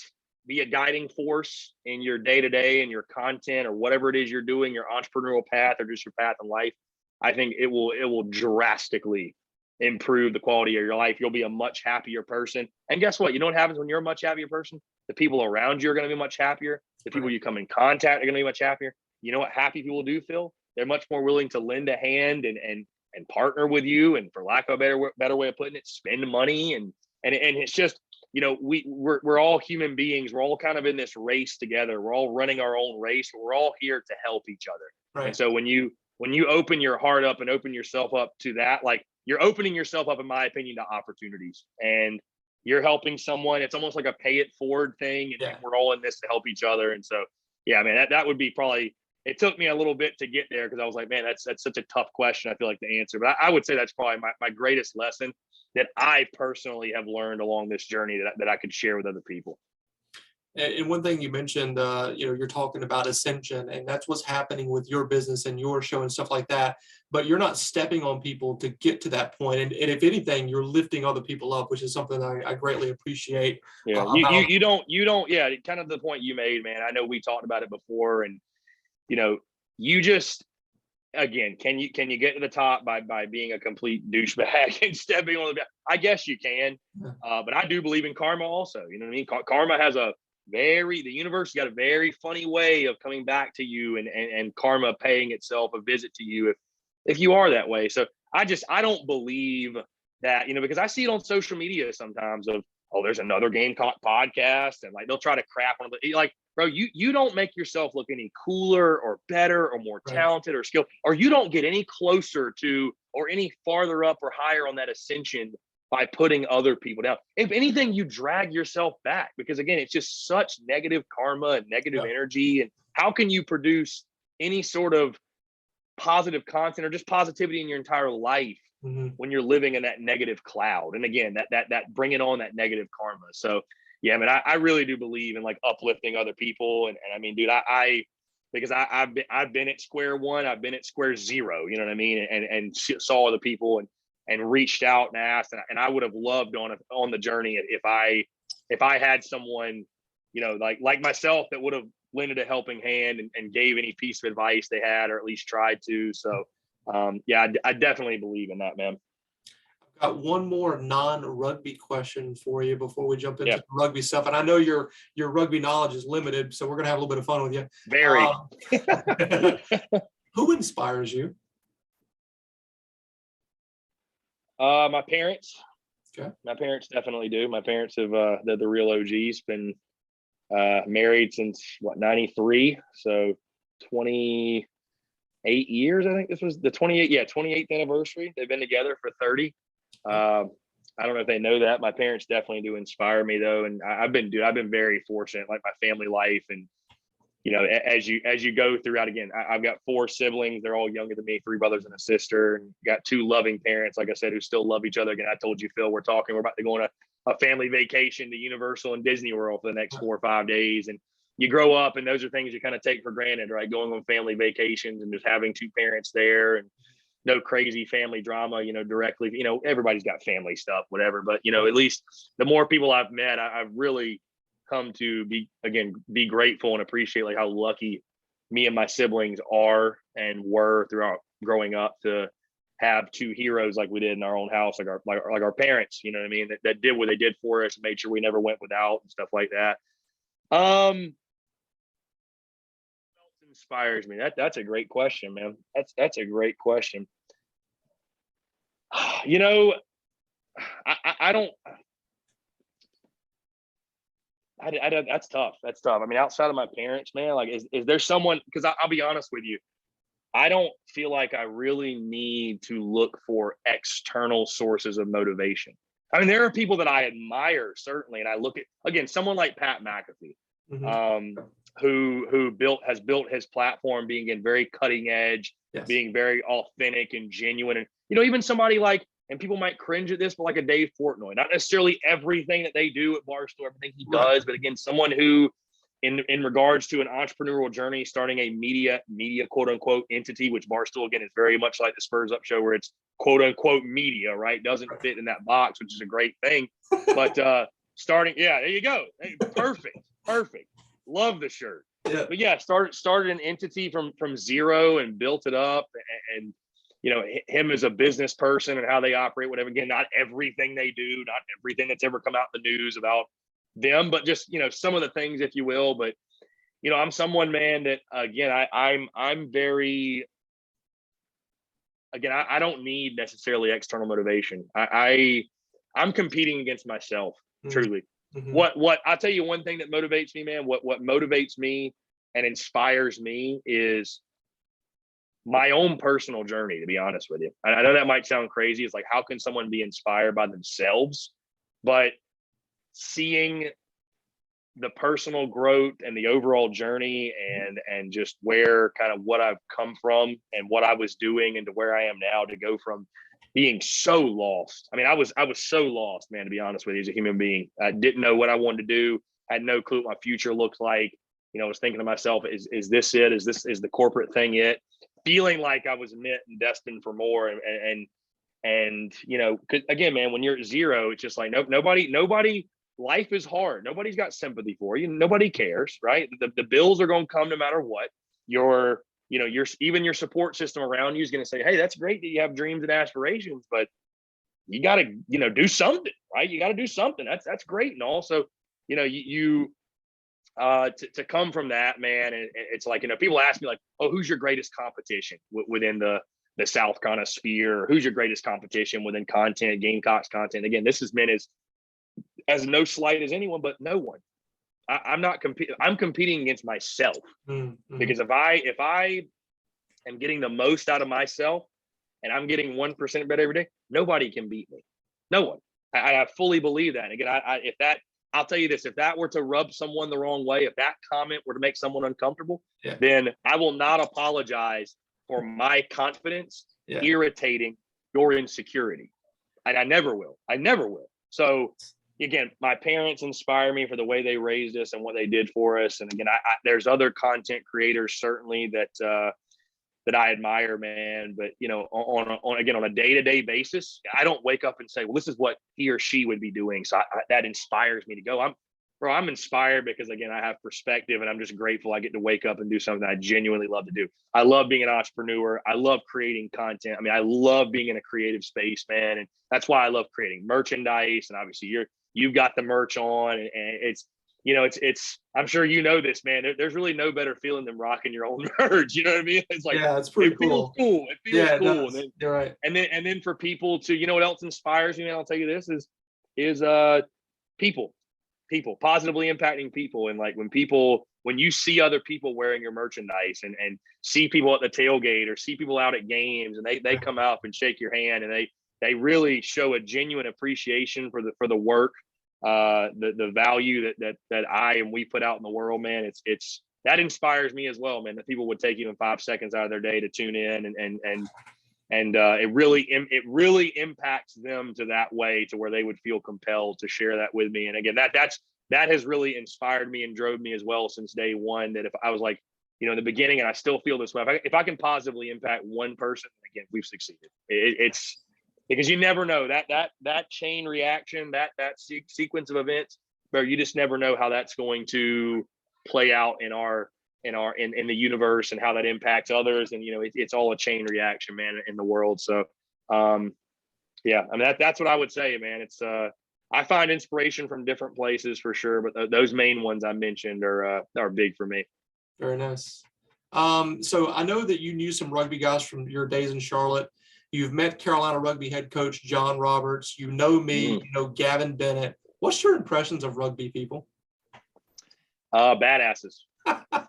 be a guiding force in your day-to-day and your content or whatever it is you're doing, your entrepreneurial path or just your path in life, I think it will drastically improve the quality of your life. You'll be a much happier person. And guess what? You know what happens when you're a much happier person? The people around you are going to be much happier. The people you come in contact are going to be much happier. You know what happy people do, Phil? They're much more willing to lend a hand and partner with you. And for lack of a better way of putting it, spend money. And it's just, we're all human beings. We're all kind of in this race together. We're all running our own race. But we're all here to help each other. Right. And so when you open your heart up and open yourself up to that, like, you're opening yourself up, in my opinion, to opportunities, and you're helping someone. It's almost like a pay it forward thing. And we're all in this to help each other. And so, yeah, man, that would be probably, it took me a little bit to get there, because I was like, man, that's such a tough question, I feel like, to answer. But I would say that's probably my greatest lesson that I personally have learned along this journey that I could share with other people. And one thing you mentioned, you're talking about ascension, and that's what's happening with your business and your show and stuff like that. But you're not stepping on people to get to that point. And if anything, you're lifting other people up, which is something I greatly appreciate. Yeah, you don't. Yeah, kind of the point you made, man. I know we talked about it before, and you just, again, can you get to the top by being a complete douchebag and stepping on the back? I guess you can, but I do believe in karma also. You know what I mean? Karma has the universe got a very funny way of coming back to you, and karma paying itself a visit to you if you are that way. So I don't believe that, because I see it on social media sometimes of, oh, there's another Gamecock podcast, and like they'll try to crap on it. Like, bro, you don't make yourself look any cooler or better or more talented or skilled, or you don't get any closer to or any farther up or higher on that ascension by putting other people down. If anything, you drag yourself back, because again, it's just such negative karma and negative energy. And how can you produce any sort of positive content or just positivity in your entire life when you're living in that negative cloud? And again, that bringing on that negative karma. So yeah, I mean, I really do believe in like uplifting other people. And I mean, dude, because I've been at square one, I've been at square zero, you know what I mean? And saw other people and reached out and asked, and I would have loved on the journey if I had someone, like myself, that would have lended a helping hand and gave any piece of advice they had, or at least tried to. So yeah, I definitely believe in that, man. Got one more non-rugby question for you before we jump into the rugby stuff. And I know your rugby knowledge is limited, so we're gonna have a little bit of fun with you. Very. Who inspires you? My parents. Okay. My parents definitely do. My parents have they're the real OGs. Been married since 93, so 28 years. I think this was the 28th anniversary. They've been together for 30. I don't know if they know that. My parents definitely do inspire me, though, and I've been very fortunate, like my family life, and as you go throughout. Again, I've got 4 siblings. They're all younger than me, 3 brothers and a sister, and got 2 loving parents, like I said, who still love each other. Again, I told you, Phil, we're about to go on a family vacation to Universal and Disney World for the next 4 or 5 days. And you grow up, and those are things you kind of take for granted, right? Going on family vacations and just having 2 parents there, and no crazy family drama, directly, everybody's got family stuff, whatever. But, at least the more people I've met, I've really come to be grateful and appreciate like how lucky me and my siblings are and were throughout growing up to have 2 heroes like we did in our own house, like our parents, you know what I mean? That did what they did for us and made sure we never went without and stuff like that. Inspires me. That's a great question, man. That's a great question. You know, I don't. That's tough. That's tough. I mean, outside of my parents, man, like, is there someone? Because I'll be honest with you, I don't feel like I really need to look for external sources of motivation. I mean, there are people that I admire, certainly, and I look at, again, someone like Pat McAfee, who has built his platform being in very cutting edge, Yes. being very authentic and genuine, and even somebody like, and people might cringe at this, but like a Dave Portnoy, not necessarily everything that they do at Barstool, everything he does, but again, someone who, in regards to an entrepreneurial journey, starting a media quote unquote entity, which Barstool, again, is very much like the Spurs Up Show, where it's quote unquote media, right? Doesn't fit in that box, which is a great thing. But starting, there you go. Hey, perfect. Love the shirt. Yeah. But yeah, started an entity from zero and built it up, and him as a business person and how they operate, whatever. Again, not everything they do, not everything that's ever come out in the news about them, but just, some of the things, if you will. But, I'm someone, man, that, again, I'm very, again, I don't need necessarily external motivation. I'm competing against myself, truly. What I'll tell you, one thing that motivates me, man, what motivates me and inspires me is my own personal journey, to be honest with you. I know that might sound crazy. It's like, how can someone be inspired by themselves? But seeing the personal growth and the overall journey and just where kind of what I've come from and what I was doing and to where I am now, to go from being so lost. I mean, I was so lost, man, to be honest with you, as a human being. I didn't know what I wanted to do. Had no clue what my future looked like. I was thinking to myself, is this it? Is the corporate thing it? Feeling like I was meant and destined for more. And 'cause again, man, when you're at zero, it's just like, nobody, life is hard. Nobody's got sympathy for you. Nobody cares, right? The bills are going to come no matter what. Your even your support system around you is going to say, hey, that's great that you have dreams and aspirations, but you got to, do something, right? You got to do something. That's great. And also, to come from that, man, and it's like, people ask me like, oh, who's your greatest competition within the South kind of sphere? Who's your greatest competition within content, Gamecocks content? Again, this is meant as no slight as anyone, but no one. I'm not competing. I'm competing against myself, because if I am getting the most out of myself and I'm getting 1% better every day, nobody can beat me. No one. I fully believe that. And again, I'll tell you this, if that were to rub someone the wrong way, if that comment were to make someone uncomfortable, then I will not apologize for my confidence irritating your insecurity. And I never will. So again, my parents inspire me for the way they raised us and what they did for us. And again, there's other content creators certainly that I admire, man. But on a day-to-day basis, I don't wake up and say, well, this is what he or she would be doing, so that inspires me to go. I'm inspired because, again, I have perspective, and I'm just grateful I get to wake up and do something I genuinely love to do. I love being an entrepreneur. I love creating content. I mean, I love being in a creative space, man, and that's why I love creating merchandise. And obviously, you've got the merch on, and it's. It's. I'm sure this, man. There's really no better feeling than rocking your own merch. You know what I mean? It's like, it's pretty cool. It feels cool. And then, you're right. And then for people to, what else inspires me? And I'll tell you this is people positively impacting people. And like when you see other people wearing your merchandise and see people at the tailgate or see people out at games, and they come up and shake your hand, and they really show a genuine appreciation for the work. The value that I and we put out in the world, man, it's that inspires me as well, man, that people would take even 5 seconds out of their day to tune in and it really impacts them to that way to where they would feel compelled to share that with me. And again, that has really inspired me and drove me as well since day one, that if I was like, in the beginning, and I still feel this way, if I can positively impact one person, again, we've succeeded. It's because you never know that chain reaction, that sequence of events, where you just never know how that's going to play out in the universe and how that impacts others. And it's all a chain reaction, man, in the world. So I mean, that's what I would say, man. It's I find inspiration from different places for sure, but those main ones I mentioned are big for me. Very nice. So I know that you knew some rugby guys from your days in Charlotte. You've met Carolina Rugby head coach John Roberts. You know me. You know Gavin Bennett. What's your impressions of rugby people? Badasses.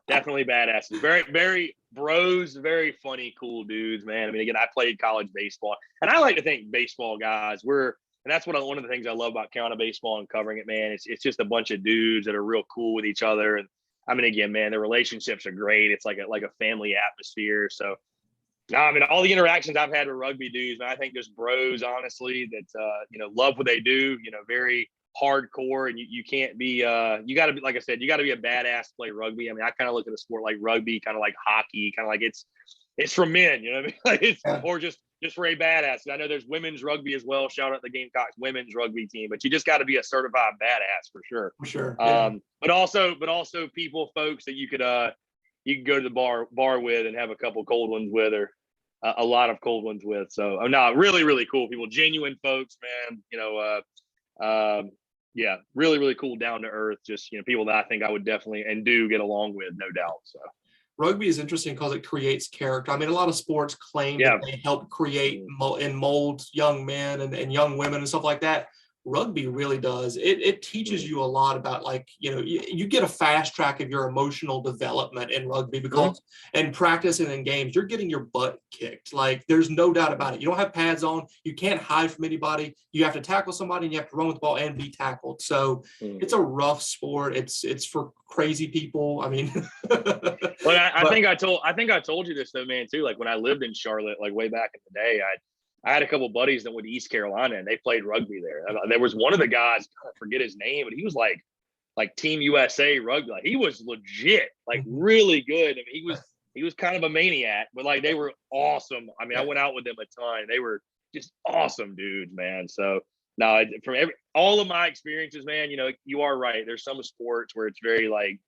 Definitely badasses. Very, very bros, very funny, cool dudes, man. I mean, again, I played college baseball, and I like to think baseball guys, and that's one of the things I love about Carolina baseball and covering it, man. It's just a bunch of dudes that are real cool with each other. And I mean, again, man, the relationships are great. It's like a family atmosphere. So, no, I mean, all the interactions I've had with rugby dudes, man, I think just bros, honestly, that, love what they do, very hardcore, and you can't be, you got to be, like I said, you got to be a badass to play rugby. I mean, I kind of look at a sport like rugby, kind of like hockey, kind of like it's for men, you know what I mean? Like or just for a badass. I know there's women's rugby as well. Shout out the Gamecocks women's rugby team, but you just got to be a certified badass for sure. For sure. Yeah. But also folks that you could go to the bar with and have a couple cold ones with, or a lot of cold ones with. So, no, really, really cool people, genuine folks, man. Yeah, really, really cool, down to earth, just, people that I think I would definitely and do get along with, no doubt. So rugby is interesting because it creates character. I mean, a lot of sports claim that they help create and mold young men and young women and stuff like that. Rugby really does. It teaches you a lot about, like, you get a fast track of your emotional development in rugby because in practice and in games, you're getting your butt kicked. Like, there's no doubt about it. You don't have pads on. You can't hide from anybody. You have to tackle somebody and you have to run with the ball and be tackled. So it's a rough sport. It's for crazy people. I mean, well, I think I told you this though, man, too. Like when I lived in Charlotte, like way back in the day, I had a couple buddies that went to East Carolina and they played rugby there. There was one of the guys, I forget his name, but he was like Team USA rugby. Like, he was legit, like really good. I mean, he was kind of a maniac, but like they were awesome. I mean, I went out with them a ton. They were just awesome dudes, man. So no, from all of my experiences, man, you are right. There's some sports where it's very like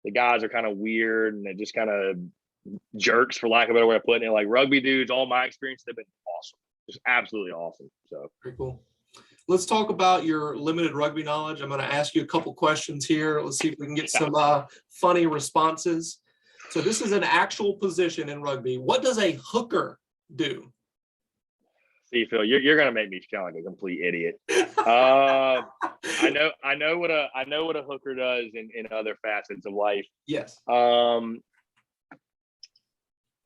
the guys are kind of weird and they're just kind of jerks, for lack of a better way of putting it. Like rugby dudes, all my experiences, they've been awesome. Just absolutely awesome. So very cool. Let's talk about your limited rugby knowledge. I'm going to ask you a couple questions here. Let's see if we can get some funny responses. So this is an actual position in rugby. What does a hooker do? See, Phil, you're going to make me sound like a complete idiot. I know what a hooker does in other facets of life. Yes.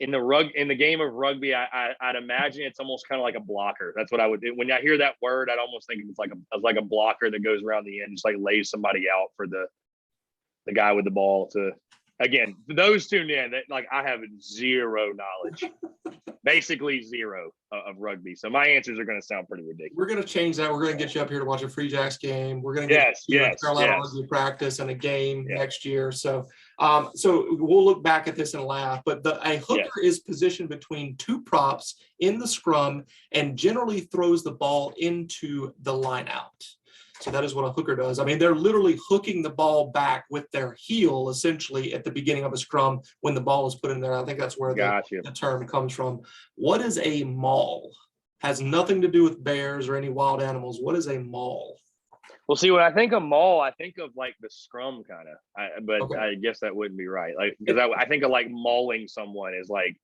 In the game of rugby, I'd imagine it's almost kind of like a blocker. That's what I would do. When I hear that word, I'd almost think it's like a blocker that goes around the end, just like lays somebody out for the guy with the ball to. Again, those tuned in, like I have zero knowledge, basically zero of rugby. So my answers are going to sound pretty ridiculous. We're going to change that. We're going to get you up here to watch a Free Jacks game. We're going to get you a Carolina rugby practice and a game next year. So, so we'll look back at this and laugh. But a hooker is positioned between two props in the scrum and generally throws the ball into the line out. So that is what a hooker does. I mean, they're literally hooking the ball back with their heel, essentially, at the beginning of a scrum when the ball is put in there. I think that's where the term comes from. What is a maul? Has nothing to do with bears or any wild animals. What is a maul? Well, see, when I think of maul, I think of like the scrum kind of, but I guess that wouldn't be right. Like, because I think of like mauling someone is like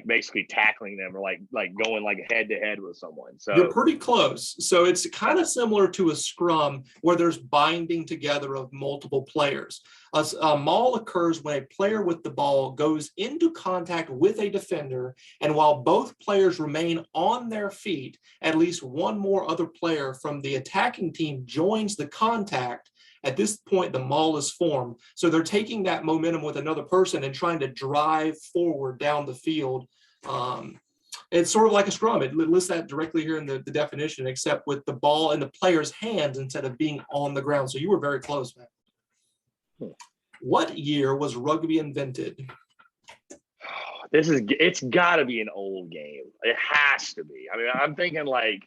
basically tackling them or like going like head to head with someone. So you're pretty close. So it's kind of similar to a scrum where there's binding together of multiple players. A maul occurs when a player with the ball goes into contact with a defender, and while both players remain on their feet, at least one more other player from the attacking team joins the contact. At this point, the maul is formed. So they're taking that momentum with another person and trying to drive forward down the field. It's sort of like a scrum. It lists that directly here in the definition, except with the ball in the player's hands instead of being on the ground. So you were very close, man. What year was rugby invented? It's got to be an old game. It has to be. I mean, I'm thinking like,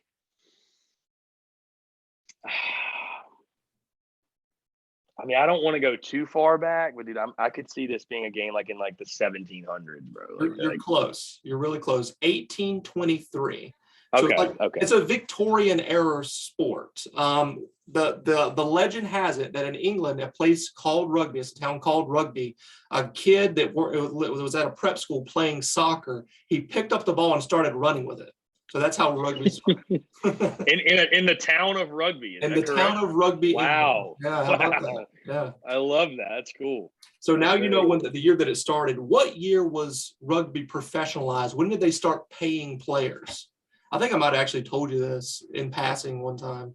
I mean, I don't want to go too far back, but dude, I could see this being a game like in like the 1700s, bro. Like, you're close. You're really close. 1823. Okay. So it's a Victorian era sport. The legend has it that in England, a place called Rugby, it's a town called Rugby, a kid that was at a prep school playing soccer, he picked up the ball and started running with it. So that's how rugby started. in the town of Rugby. In the town of Rugby. Wow. England. Yeah, how about that? Yeah. I love that. That's cool. So now you know when the year that it started. What year was rugby professionalized? When did they start paying players? I think I might have actually told you this in passing one time.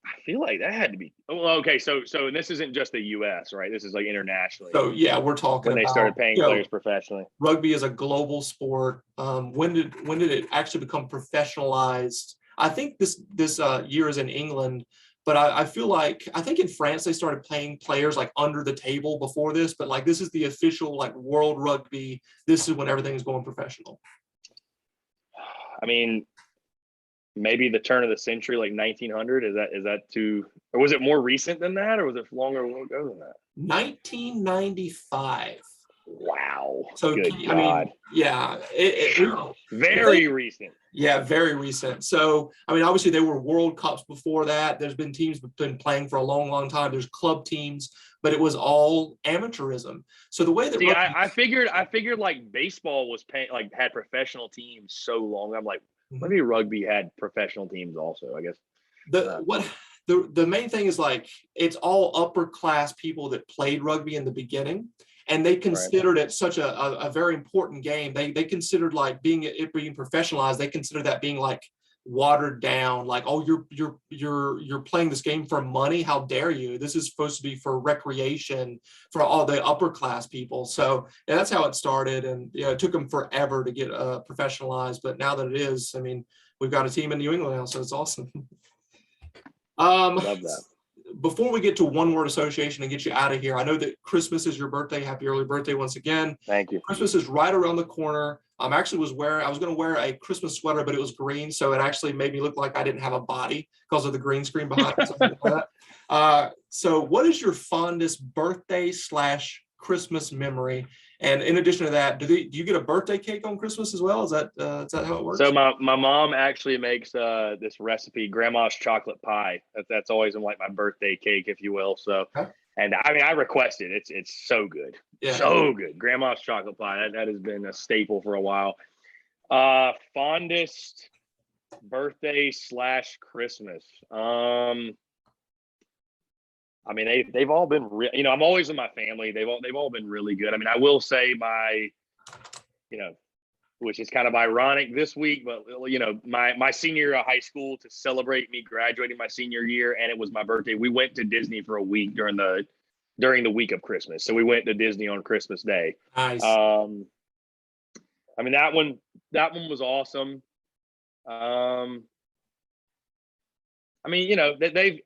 I feel like that had to be. Well, okay, so this isn't just the U.S., right? This is like internationally. So yeah, we're talking when they about, started paying players professionally. Rugby is a global sport. When did it actually become professionalized? I think this year is in England, but I feel like I think in France they started paying players like under the table before this, but like this is the official like World Rugby. This is when everything is going professional. I mean, maybe the turn of the century, like 1900. Is that too, or was it more recent than that, or was it longer ago than that? 1995. Wow. So good I God. mean, yeah, very recent. Yeah, very recent. So I mean, obviously there were World Cups before that. There's been teams that have been playing for a long, long time. There's club teams, but it was all amateurism. So the way that I figured like baseball was had professional teams so long. I'm like, maybe rugby had professional teams also, I guess. The main thing is like it's all upper class people that played rugby in the beginning, and they considered it such a very important game. They considered like being professionalized. They considered that being like watered down, like, oh, you're playing this game for money. How dare you? This is supposed to be for recreation for all the upper class people. So yeah, that's how it started, and it took them forever to get professionalized. But now that it is, I mean, we've got a team in New England now, so it's awesome. Love that. Before we get to one word association and get you out of here, I know that Christmas is your birthday. Happy early birthday once again. Thank you. Christmas is right around the corner. I was going to wear a Christmas sweater, but it was green, so it actually made me look like I didn't have a body because of the green screen behind it. Like that. So what is your fondest birthday / Christmas memory? And in addition to that, do you get a birthday cake on Christmas as well? Is that how it works? So my mom actually makes this recipe, Grandma's chocolate pie. That's always like my birthday cake, if you will. So, and I mean, I requested it. It's so good, so good. Grandma's chocolate pie. That has been a staple for a while. Fondest birthday / Christmas. I mean, they've all been I'm always with my family. They've all been really good. I mean, I will say which is kind of ironic this week, but my senior year of high school, to celebrate me graduating my senior year, and it was my birthday. We went to Disney for a week during the week of Christmas. So we went to Disney on Christmas Day. Nice. I mean, that one was awesome. I mean,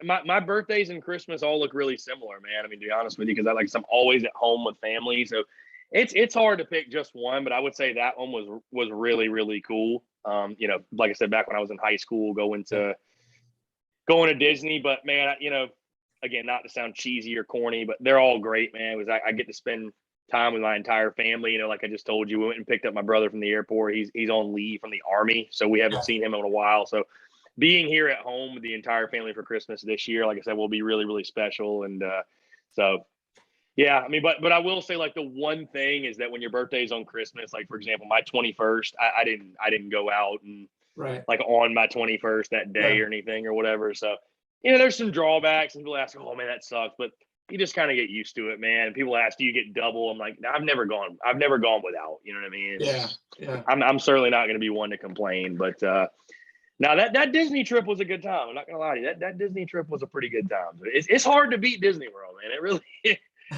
my birthdays and Christmas all look really similar, man. I mean, to be honest with you, because I'm always at home with family, so it's hard to pick just one. But I would say that one was really, really cool. Like I said, back when I was in high school, going to Disney. But man, again, not to sound cheesy or corny, but they're all great, man. Because I get to spend time with my entire family. Like I just told you, we went and picked up my brother from the airport. He's on leave from the Army, so we haven't seen him in a while. So being here at home with the entire family for Christmas this year, like I said, will be really, really special. And so, yeah, I mean, but I will say, like, the one thing is that when your birthday is on Christmas, like, for example, my 21st, I didn't go out and like on my 21st that day or anything or whatever. So, there's some drawbacks, and people ask, oh man, that sucks. But you just kind of get used to it, man. People ask, do you get double? I'm like, I've never gone without, you know what I mean? Yeah. I'm certainly not going to be one to complain, but, now that Disney trip was a good time. I'm not gonna lie to you. That Disney trip was a pretty good time. It's hard to beat Disney World, man. It really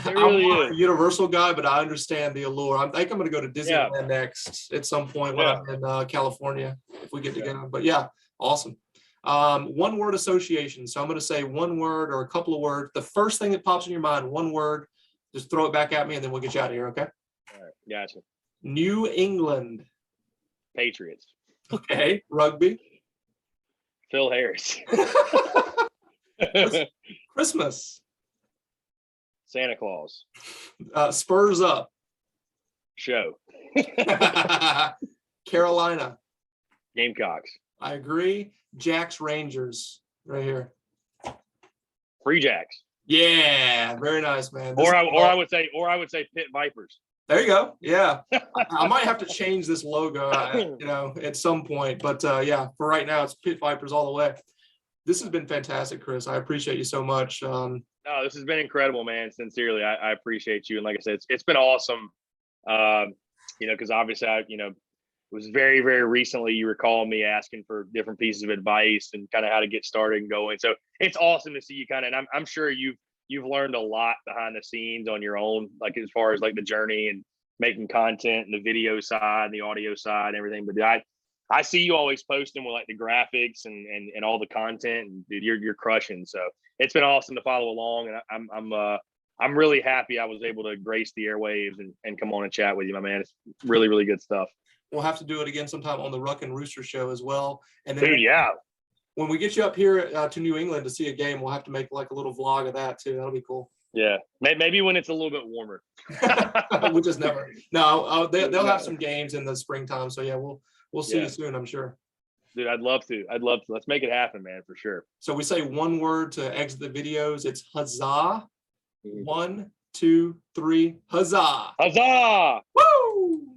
I'm a Universal guy, but I understand the allure. I think I'm gonna go to Disneyland next at some point when I'm in California, if we get together. But yeah, awesome. One word association. So I'm gonna say one word or a couple of words. The first thing that pops in your mind, one word. Just throw it back at me, and then we'll get you out of here. Okay. All right. Gotcha. New England. Patriots. Okay. Rugby. Phil Harris. Christmas. Santa Claus. Spurs Up Show. Carolina. Gamecocks. I agree. Jacks Rangers right here. Free Jacks. Yeah, very nice, man. Or I would say Pitt Vipers. There you go. Yeah. I might have to change this logo, at some point, but yeah, for right now, it's Pit Vipers all the way. This has been fantastic, Chris. I appreciate you so much. No, this has been incredible, man. Sincerely, I appreciate you. And like I said, it's been awesome. Because obviously it was very, very recently you were calling me asking for different pieces of advice and kind of how to get started and going. So it's awesome to see you kind of, and I'm sure you've learned a lot behind the scenes on your own, like as far as like the journey and making content and the video side and the audio side and everything. But I see you always posting with like the graphics and all the content, and dude, you're crushing. So it's been awesome to follow along, and I'm really happy I was able to grace the airwaves and come on and chat with you, my man. It's really, really good stuff. We'll have to do it again sometime on the Ruck and Rooster show as well. And then dude, yeah. When we get you up here to New England to see a game, we'll have to make like a little vlog of that too. That'll be cool. Yeah, maybe when it's a little bit warmer. Which is never. No, they'll have some games in the springtime. So yeah, we'll see you soon, I'm sure. Dude, I'd love to. Let's make it happen, man, for sure. So we say one word to exit the videos. It's huzzah. 1, 2, 3, huzzah. Huzzah! Woo!